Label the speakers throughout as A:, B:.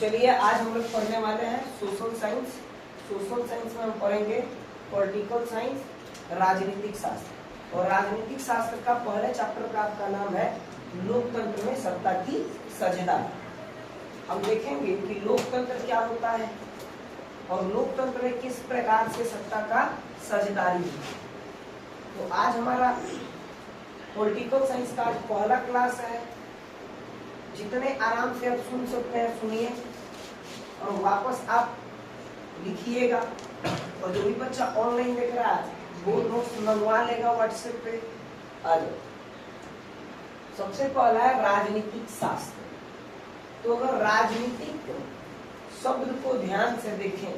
A: चलिए आज हम लोग पढ़ने वाले हैं सोशल साइंस। सोशल साइंस में हम पढ़ेंगे पॉलिटिकल साइंस, राजनीतिक शास्त्र। और राजनीतिक शास्त्र का पहले चैप्टर का आपका नाम है लोकतंत्र में सत्ता की साझेदारी। हम देखेंगे कि लोकतंत्र क्या होता है और लोकतंत्र में किस प्रकार से सत्ता का साझेदारी है। तो आज हमारा पॉलिटिकल साइंस का आज पहला क्लास है। जितने आराम से आप सुन सकते हैं सुनिए और वापस आप लिखिएगा। और जो भी बच्चा ऑनलाइन देख रहा है वो नोट्स मंगवा लेगा व्हाट्सएप पे। आज सबसे पहला है राजनीतिक शास्त्र। तो अगर राजनीतिक शब्द को ध्यान से देखें,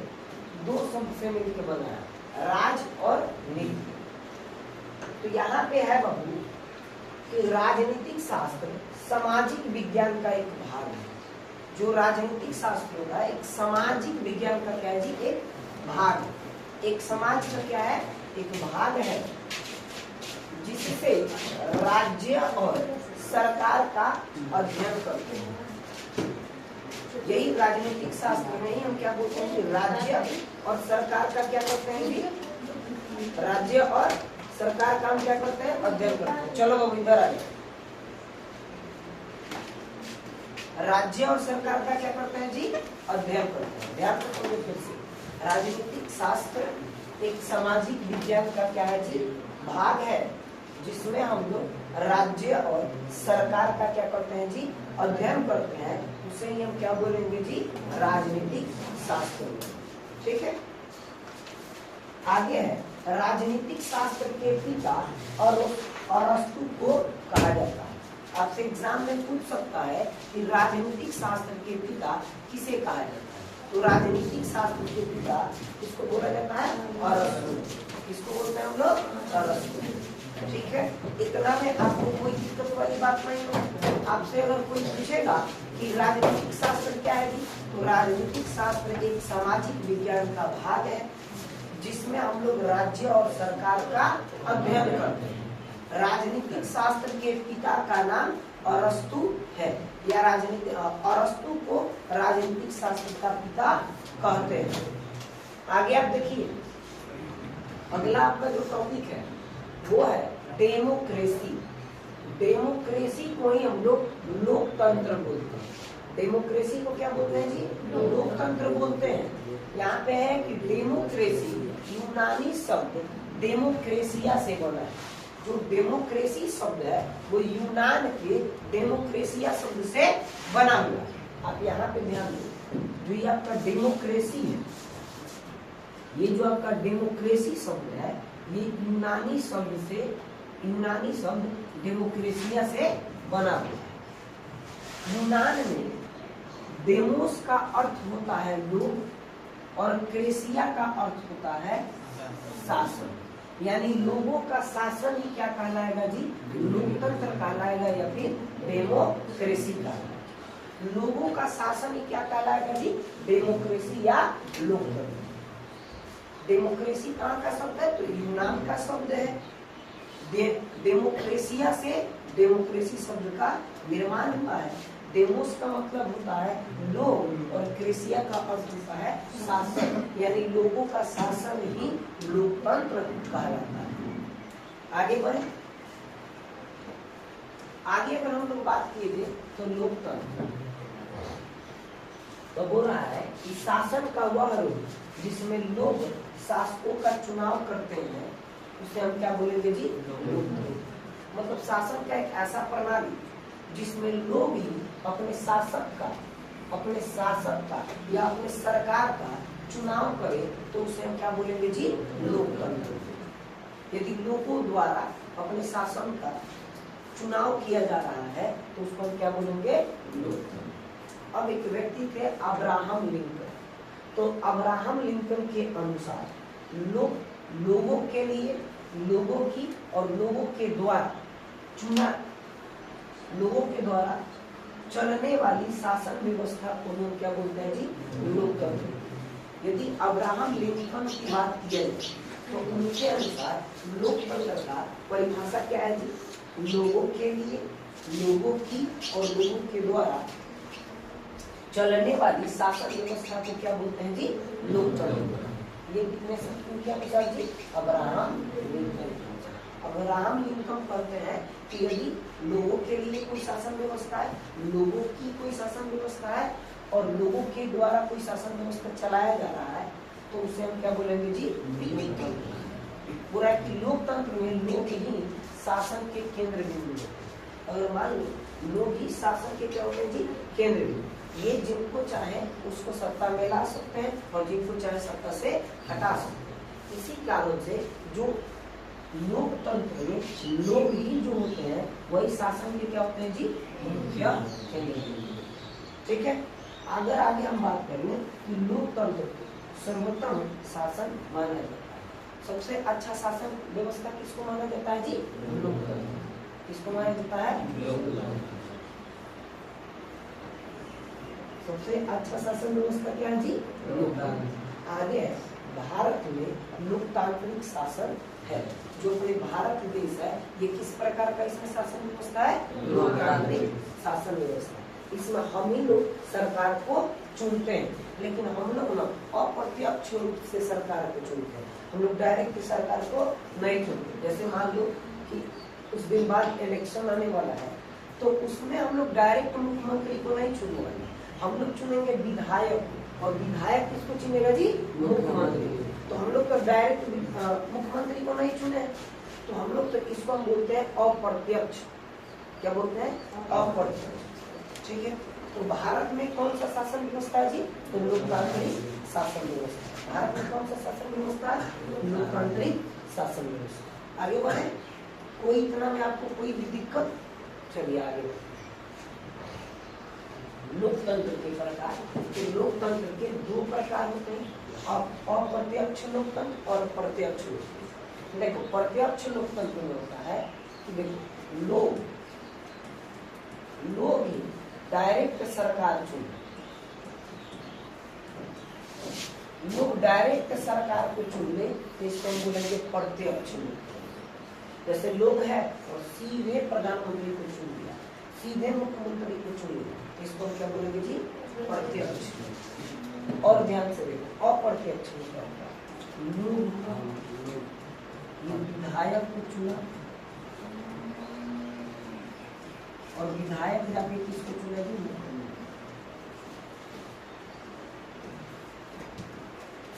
A: दो शब्द से मिलकर बना है, राज और नीति। तो यहाँ पे है बाबू कि राजनीतिक शास्त्र सामाजिक विज्ञान का एक भाग है। जो राजनीतिक शास्त्र होता है एक सामाजिक विज्ञान का क्या है जी, एक भाग है। एक समाज का क्या है, एक भाग है जिससे राज्य और सरकार का अध्ययन करते हैं। यही राजनीतिक शास्त्र में ही हम क्या बोलते हैं कि राज्य और सरकार का क्या करते हैं जी, राज्य और सरकार का हम क्या करते हैं, अध्ययन करते हैं। चलो बाबू इधर आ जाए। राज्य और सरकार का क्या करते हैं जी, अध्ययन करते हैं। ध्यान रखोगे फिर से, राजनीतिक शास्त्र एक सामाजिक विज्ञान का क्या है जी, भाग है जिसमें हम लोग राज्य और सरकार का क्या करते हैं जी, अध्ययन करते हैं। उसे ही हम क्या बोलेंगे जी, राजनीतिक शास्त्र। ठीक है, आगे है राजनीतिक शास्त्र के पिता और अरस्तु को कहा जाता है। आपसे एग्जाम में पूछ सकता है कि राजनीतिक शास्त्र के पिता किसे कहा जाता है। तो राजनीतिक शास्त्र के पिता किसको बोला जाता है, अरस्तु। किसको बोलते हैं हम लोग, अरस्तु। ठीक है, इतना में आपको कोई दिक्कत वाली बात नहीं हो। आपसे अगर कोई पूछेगा कि राजनीतिक शास्त्र क्या है जी, तो राजनीतिक शास्त्र एक सामाजिक विज्ञान का भाग है जिसमें हम लोग राज्य और सरकार का अध्ययन करते हैं। राजनीतिक शास्त्र के पिता का नाम अरस्तु है, या राजनीतिक अरस्तु को राजनीतिक शास्त्र का पिता कहते हैं। आगे आप देखिए, अगला आपका जो टॉपिक है वो है डेमोक्रेसी। डेमोक्रेसी को ही हम लोग लोकतंत्र बोलते हैं। डेमोक्रेसी को क्या बोलते हैं जी, लोकतंत्र बोलते हैं। यहाँ पे है कि डेमोक्रेसी यूनानी शब्द डेमोक्रेसिया से बना है। जो डेमोक्रेसी शब्द है वो यूनान के डेमोक्रेसिया शब्द से बना हुआ है। आप यहाँ पे ध्यान दें, जो ये आपका डेमोक्रेसी है, ये जो आपका डेमोक्रेसी शब्द है ये यूनानी शब्द डेमोक्रेसिया से बना हुआ है। यूनान में डेमोस का अर्थ होता है लोग और क्रेसिया का अर्थ होता है शासन। यानी लोगों का शासन ही क्या कहलाएगा जी, लोकतंत्र कहलाएगा या फिर डेमोक्रेसी कहलाएगा। लोगों का शासन ही क्या कहलाएगा जी, डेमोक्रेसी या लोकतंत्र। डेमोक्रेसी कहाँ का शब्द है, तो यूनान का शब्द है। डेमोक्रेसिया से डेमोक्रेसी शब्द का निर्माण हुआ है। डेमोस का मतलब होता है लोग और क्रेसिया का अर्थ होता है शासन, यानी लोगों का शासन ही लोकतंत्र कहलाता है। आगे बढ़े, आगे अगर हम लोग बात किए तो लोकतंत्र तो बोल रहा है कि शासन का वह रूप जिसमें लोग शासकों का चुनाव करते हैं उसे हम क्या बोलेंगे जी, लोकतंत्र। मतलब शासन का एक ऐसा प्रणाली जिसमें लोग ही अपने शासक का या अपने सरकार का चुनाव करे तो उसे हम क्या बोलेंगे जी, लोकतंत्र। यदि लोगों द्वारा अपने शासन का चुनाव किया जा रहा है तो उसको हम क्या बोलेंगे, लोकतंत्र। अब एक व्यक्ति थे अब्राहम लिंकन। तो अब्राहम लिंकन के अनुसार लोगों के लिए, लोगों की और लोगों के द्वारा चलने वाली शासन व्यवस्था को हम क्या बोलते हैं जी, लोकतंत्र। यदि अब्राहम लिंकन की बात की जाए तो उनके अनुसार लोकतंत्र का परिभाषा क्या है जी, लोगों के लिए, लोगों की और लोगों के द्वारा चलने वाली शासन व्यवस्था को क्या बोलते हैं जी? लोकतंत्र। ये कितने से क्या पूछा जी? Abraham Lincoln. अब्राहम लिंकन कहते हैं कि यदि लोगों के लिए कोई शासन व्यवस्था है, लोगों की कोई शासन व्यवस्था है और लोगों के द्वारा कोई शासन व्यवस्था चलाया जा रहा है, तो उसे हम क्या बोलेंगे जी? लोकतंत्र। पूरा लोकतंत्र में लोग ही शासन के केंद्र बिंदु है। अगर मान लो लोग ही शासन के क्या होते हैं जी? केंद्र बिंदु। ये जिनको चाहे उसको सत्ता में ला सकते हैं और जिनको चाहे सत्ता से हटा सकते हैं। इसी कारण से जो लोकतंत्र में लोग ही जो होते हैं वही शासन के क्या होते हैं जी? मुख्य केंद्र बिंदु। ठीक है, अगर आगे हम बात करें कि लोकतंत्र सर्वोत्तम शासन माना जाता है। सबसे अच्छा शासन व्यवस्था किसको माना जाता है जी? लोकतंत्र। किसको माना जाता है? लोकतंत्र। सबसे अच्छा शासन व्यवस्था क्या है जी? लोकतंत्र। आगे भारत में लोकतांत्रिक शासन है। जो अपने भारत देश है ये किस प्रकार का इसमें शासन व्यवस्था है? लोकतांत्रिक शासन व्यवस्था। इसमें हम ही लोग सरकार को चुनते हैं, लेकिन हम लोग ना अप्रत्यक्ष रूप से सरकार को चुनते हैं। हम लोग डायरेक्ट सरकार को नहीं चुनते। जैसे मान लो कि कुछ दिन बाद इलेक्शन आने वाला है, तो उसमें हम लोग डायरेक्ट मुख्यमंत्री को नहीं चुनने वाले, हम लोग चुनेंगे विधायक। और विधायक किसको चुनेगा जी? मुख्यमंत्री। तो हम लोग तो डायरेक्ट मुख्यमंत्री को नहीं चुने, तो हम लोग तो इसको हम बोलते हैं अप्रत्यक्ष। क्या बोलते हैं? अप्रत्यक्ष। ठीक है, तो भारत में कौन सा शासन व्यवस्था है जी? तो लोकतांत्रिक शासन व्यवस्था। भारत में कौन सा शासन व्यवस्था है? लोकतांत्रिक शासन व्यवस्था। आगे बढ़े, कोई इतना में आपको कोई भी दिक्कत? चलिए आगे बढ़े। लोकतंत्र के प्रकार, तो लोकतंत्र के दो प्रकार होते हैं, अप्रत्यक्ष लोकतंत्र और प्रत्यक्ष लोकतंत्र। देखो प्रत्यक्ष लोकतंत्र में होता है कि देखो लोग ही डायरेक्ट सरकार चुनते, लोग डायरेक्ट सरकार को चुन ले, तो इसको हम बोलेंगे प्रत्यक्ष लोकतंत्र। जैसे लोग है और सीधे प्रधानमंत्री को चुन लिया, सीधे मुख्यमंत्री को चुन लिया, इसको हम क्या बोलेंगे जी? प्रत्यक्ष। और ध्यान से देखो अप्रत्यक्ष लोग विधायक को चुना और विधायक जाके किसको चुनेगी?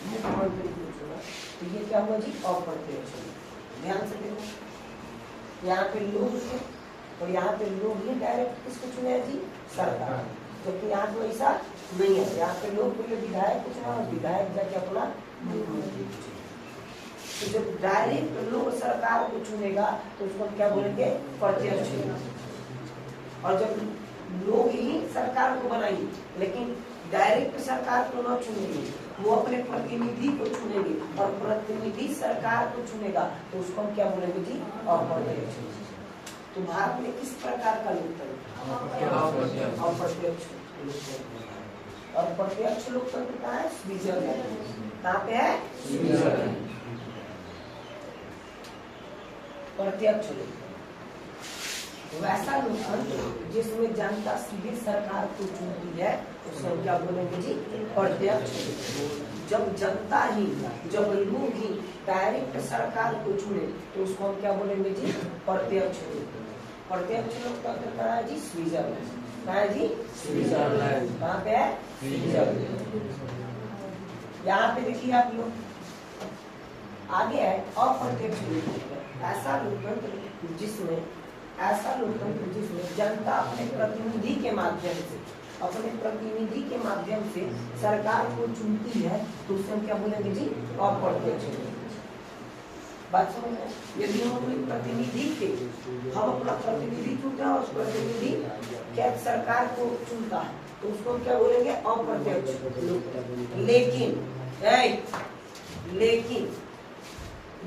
A: मुख्यमंत्री को चुना, तो ये क्या हुआ जी? अप्रत्यक्ष। ध्यान से देखो, यहाँ पे लोग थे और यहाँ पे लोग ही डायरेक्ट किसको चुने जी? सरकार। क्योंकि यहाँ पे ऐसा नहीं है, यहाँ पे लोग पहले विधायक को चुना और विधायक जाके अपना मुख्यमंत्री को चुने। तो जब डायरेक्ट लोग सरकार को चुनेगा तो उसको क्या बोलेंगे? प्रत्यक्ष। और जब लोग ही सरकार को बनाएंगे लेकिन डायरेक्ट सरकार को न चुनेंगे, वो अपने प्रतिनिधि को चुनेंगे और प्रतिनिधि सरकार को चुनेगा, तो उसको हम क्या बोलेंगे जी? अप्रत्यक्ष। तो भारत में किस प्रकार का लोकतंत्र? अप्रत्यक्ष लोकतंत्र। और प्रत्यक्ष लोकतंत्र कहाँ है? स्विट्जरलैंड। कहाँ पे है? स्विट्जरलैंड। प्रत्यक्ष लोकतंत्र वैसा लोकतंत्र जिसमें जनता सीधे सरकार को चुनती है, उसको क्या बोलेंगे जी? प्रत्यक्ष। जब जनता ही, जब लोग ही डायरेक्ट सरकार को चुने, तो उसको हम क्या बोलेंगे जी? प्रत्यक्ष लोकतंत्र। प्रत्यक्ष लोकतंत्र कहाँ है जी? स्विट्जरलैंड। कहाँ है जी? स्विट्जरलैंड। कहाँ पे है? स्विट्जरलैंड। यहाँ पे देखिए आप लोग, आगे है अप्रत्यक्ष लोकतंत्र। ऐसा लोकतंत्र जिसमें जनता अपने प्रतिनिधि के माध्यम से सरकार को चुनती है, तो उसे हम क्या बोलेंगे जी? अप्रत्यक्ष। बात समझ में? यदि हम अपने प्रतिनिधि के, हम अपना प्रतिनिधि चुनते हैं और प्रतिनिधि क्या सरकार को चुनता है, तो उसको हम क्या बोलेंगे? अप्रत्यक्ष। लेकिन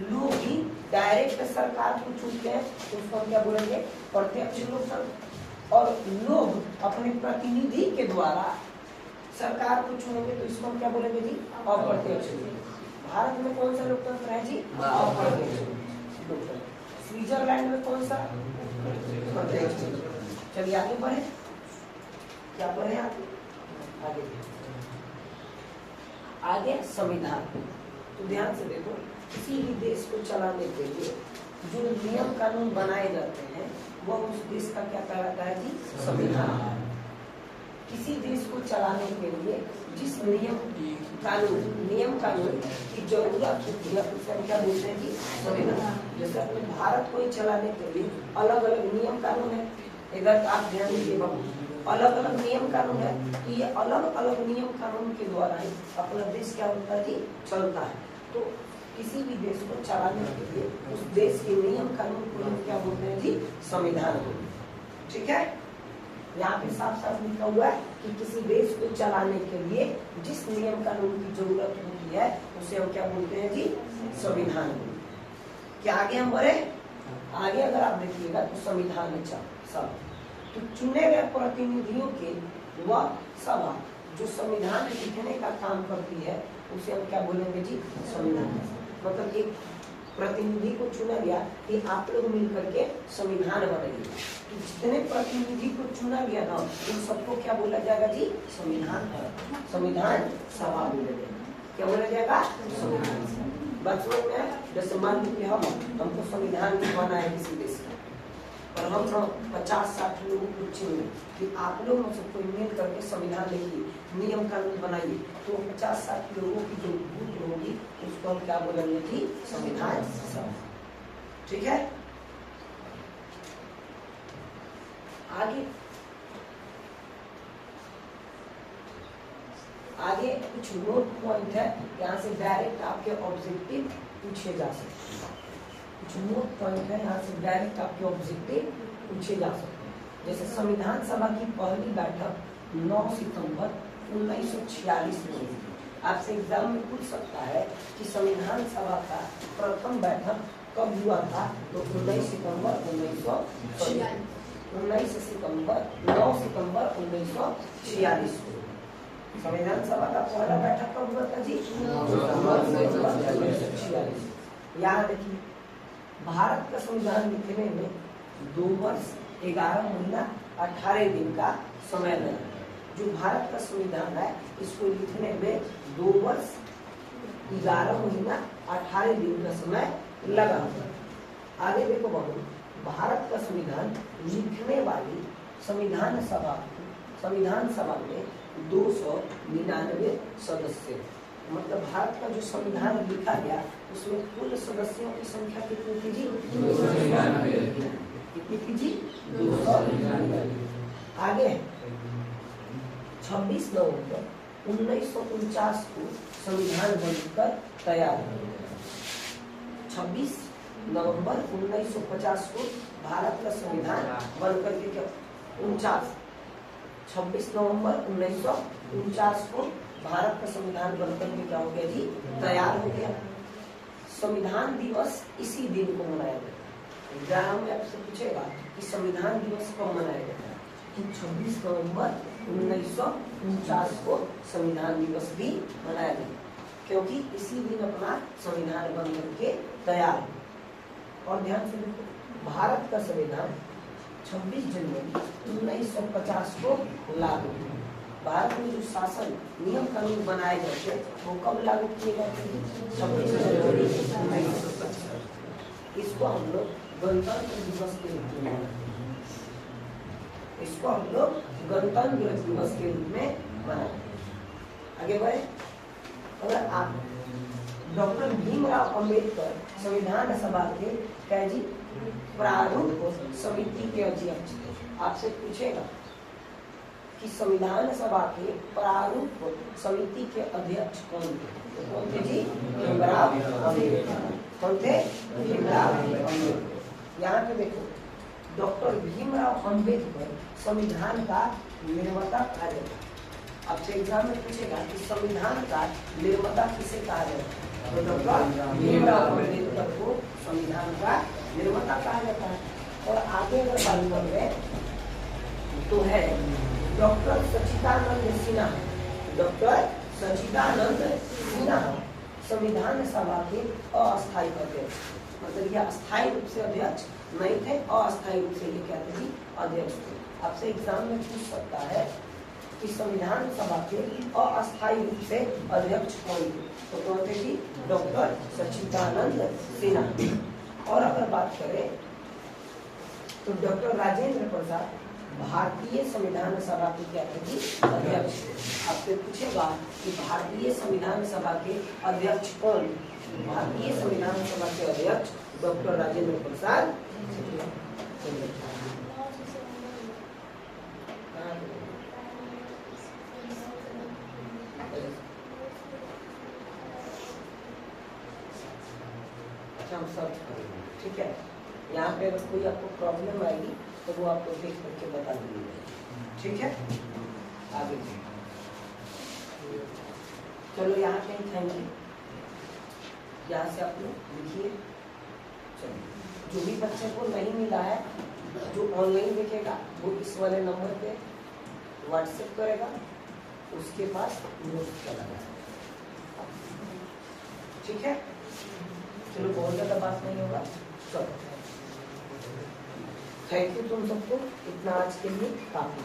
A: लोग ही डायरेक्ट सरकार को चुनते हैं, तो उसको हम क्या बोलेंगे? प्रत्यक्ष लोकतंत्र। और लोग अपने प्रतिनिधि के द्वारा सरकार को चुनेंगे, तो इसको हम क्या बोलेंगे जी? अप्रत्यक्ष। भारत में कौन सा लोकतंत्र है जी? अप्रत्यक्ष लोकतंत्र। स्विट्जरलैंड में कौन सा? प्रत्यक्ष। चलिए आगे बढ़े, क्या पढ़े आगे? आगे आगे संविधान। तो ध्यान से देखो, किसी भी देश को चलाने के लिए जो नियम कानून बनाए जाते हैं वह उस देश का क्या कहलाता है जी? संविधान। किसी देश को चलाने के लिए जिस नियम कानून की जरूरत होती है उसे हम क्या बोलते हैं जी? संविधान। जैसे अपने भारत को ही चलाने के लिए अलग अलग नियम कानून है। इधर आप ध्यान दीजिए बाबू, अलग अलग नियम कानून है। तो ये अलग अलग नियम कानून के द्वारा ही अपना देश क्या होता है जी? चलता है। तो किसी भी देश को चलाने के लिए उस देश के नियम कानून को हम क्या बोलते हैं जी? संविधान। ठीक है, यहाँ पे साफ साफ लिखा हुआ है कि किसी देश को चलाने के लिए जिस नियम कानून की जरूरत होती है उसे हम क्या बोलते हैं जी? संविधान। क्या आगे हम बढ़े? आगे अगर आप देखिएगा तो संविधान सब तो चुने गए प्रतिनिधियों के वह सभा जो संविधान लिखने का काम करती है उसे हम क्या बोलेंगे जी? संविधान। मतलब एक प्रतिनिधि को चुना गया कि आप लोग मिलकर के संविधान बनाइए। तो जितने प्रतिनिधि को चुना गया ना उन सबको क्या बोला जाएगा जी? संविधान सभा बोला जाएगा। क्या बोला जाएगा? संविधान। बचपन में जैसे मान लीजिए हमको संविधान बनवाना है किसी देश का, और हम 50-60 लोगों को चुने कि आप लोग में से कोई मिल करके संविधान लिखिए, नियम कानून बनाइए। तो 50-60 लोगों की जो वोट होगी उसको हम क्या बोलेंगे जी? संविधान सभा। ठीक है, आगे कुछ नोट पॉइंट है, यहाँ से डायरेक्ट आपके ऑब्जेक्टिव पूछे जा सकते हैं। कुछ नोट पॉइंट है, यहाँ से डायरेक्ट आपके ऑब्जेक्टिव पूछे जा सकते हैं। जैसे संविधान सभा की पहली बैठक 9 सितंबर 1946 में हुई। आपसे एग्जाम में पूछ सकता है कि संविधान सभा का प्रथम बैठक कब हुआ था? तो 19 सितंबर 9 सितंबर 1946 को संविधान सभा का पहला बैठक कब हुआ था जी? 1946। यहाँ देखिए, भारत का संविधान लिखने में 2 वर्ष 11 महीना 18 दिन का समय लगा। जो भारत का संविधान है इसको लिखने में 2 वर्ष 11 महीना 18 दिन का समय लगा। आगे देखो बाबू, भारत का संविधान लिखने वाली संविधान सभा में 299 सदस्य। मतलब भारत का जो संविधान लिखा गया उसमें कुल सदस्यों की संख्या कितनी थी जी? 299। कितनी थी जी? 299। आगे 26 नवंबर 1949 को संविधान बनकर तैयार हुआ। 26 नवंबर 1950 को भारत का संविधान बनकर के 26 नवंबर 1949 को भारत का संविधान बनकर के क्या हो गया जी? तैयार हो गया। संविधान दिवस इसी दिन को मनाया जाता है। एग्जाम में आपसे पूछेगा कि संविधान दिवस कब मनाया जाता है, कि 26 नवंबर 1949 को संविधान दिवस भी मनाया जाता है, क्योंकि इसी दिन अपना संविधान बन करके तैयार। और ध्यान से देखो, भारत का संविधान 26 जनवरी 1950 को लागू हुआ। भारत में जो शासन नियम कानून बनाए जाते वो कब लागू किए जाते हैं? 26 जनवरी 1950। इसको हम लोग गणतंत्र दिवस के रूप में मनाते। आगे बढ़े, अगर आप डॉक्टर भीमराव अंबेडकर संविधान सभा के कैजी प्रारूप समिति के अध्यक्ष थे। आपसे पूछेगा कि संविधान सभा के प्रारूप समिति के अध्यक्ष कौन थे? कौन थे जी? भीमराव अम्बेडकर। कौन थे? भीमराव अम्बेडकर। यहाँ पे देखो, डॉक्टर भीमराव अम्बेडकर संविधान का निर्माता कहा जाता है। आपसे एग्जाम में पूछेगा कि संविधान का निर्माता किसे कहा जाता है? तो डॉक्टर भीमराव अम्बेडकर को संविधान का निर्माता कहा जाता है। और आगे अगर बात करें तो है डॉक्टर सच्चिदानंद सिन्हा। डॉक्टर सच्चिदानंद सिन्हा संविधान सभा के अस्थायी अध्यक्ष, मतलब ये अस्थायी रूप से अध्यक्ष नहीं थे, अस्थायी रूप से ये क्या थे जी? अध्यक्ष थे। आपसे एग्जाम में पूछ सकता है कि संविधान सभा के अस्थायी रूप से अध्यक्ष कौन थे? तो कौन थे जी? डॉक्टर सच्चिदानंद सिन्हा। और अगर बात करें तो डॉक्टर राजेंद्र प्रसाद भारतीय संविधान सभा के क्या थे जी? अध्यक्ष। आपसे पूछेगा कि भारतीय संविधान सभा के अध्यक्ष कौन? भारतीय संविधान सभा के अध्यक्ष डॉक्टर राजेंद्र प्रसाद। अच्छा, हम सर्च करेंगे, ठीक है। यहाँ पे अगर कोई आपको प्रॉब्लम आएगी तो वो आपको देख करके बता देंगे, ठीक है। आगे चलो, यहाँ पे थैंक यू। यहाँ से आप लोग लिखिए। चलो, जो भी बच्चे को नहीं मिला है, जो ऑनलाइन देखेगा वो इस वाले नंबर पे व्हाट्सएप करेगा, उसके पास नोट चला जाएगा, ठीक है। चलो, बहुत ज्यादा बात नहीं होगा। चलो, थैंक यू तुम सबको, इतना आज के लिए काफी।